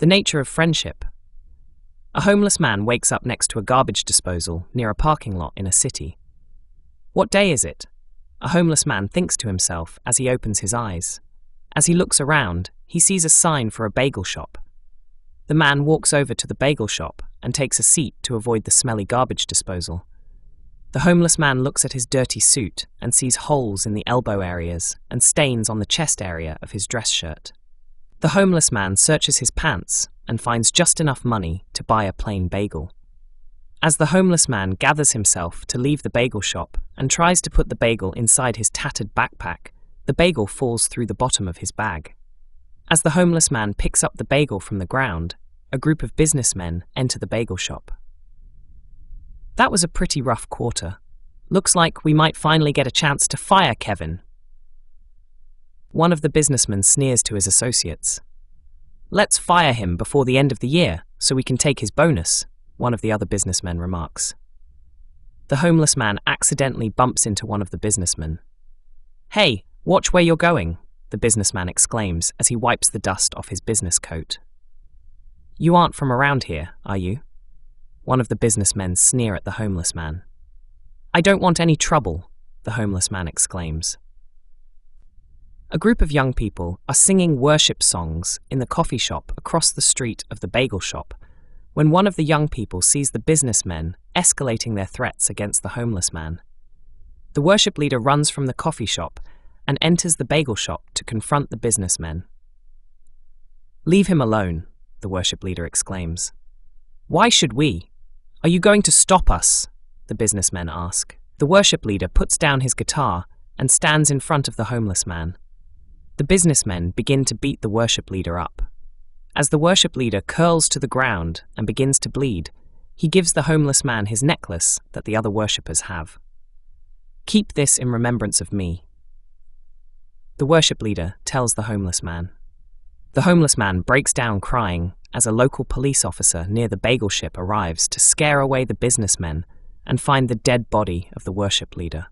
The nature of friendship. A homeless man wakes up next to a garbage disposal near a parking lot in a city. What day is it? A homeless man thinks to himself as he opens his eyes. As he looks around, he sees a sign for a bagel shop. The man walks over to the bagel shop and takes a seat to avoid the smelly garbage disposal. The homeless man looks at his dirty suit and sees holes in the elbow areas and stains on the chest area of his dress shirt. The homeless man searches his pants and finds just enough money to buy a plain bagel. As the homeless man gathers himself to leave the bagel shop and tries to put the bagel inside his tattered backpack, the bagel falls through the bottom of his bag. As the homeless man picks up the bagel from the ground, a group of businessmen enter the bagel shop. That was a pretty rough quarter. Looks like we might finally get a chance to fire Kevin. One of the businessmen sneers to his associates. Let's fire him before the end of the year so we can take his bonus, one of the other businessmen remarks. The homeless man accidentally bumps into one of the businessmen. Hey, watch where you're going, the businessman exclaims as he wipes the dust off his business coat. You aren't from around here, are you? One of the businessmen sneer at the homeless man. I don't want any trouble, the homeless man exclaims. A group of young people are singing worship songs in the coffee shop across the street of the bagel shop when one of the young people sees the businessmen escalating their threats against the homeless man. The worship leader runs from the coffee shop and enters the bagel shop to confront the businessmen. Leave him alone, the worship leader exclaims. Why should we? Are you going to stop us? The businessmen ask. The worship leader puts down his guitar and stands in front of the homeless man. The businessmen begin to beat the worship leader up. As the worship leader curls to the ground and begins to bleed, he gives the homeless man his necklace that the other worshippers have. Keep this in remembrance of me, the worship leader tells the homeless man. The homeless man breaks down crying as a local police officer near the bagel shop arrives to scare away the businessmen and find the dead body of the worship leader.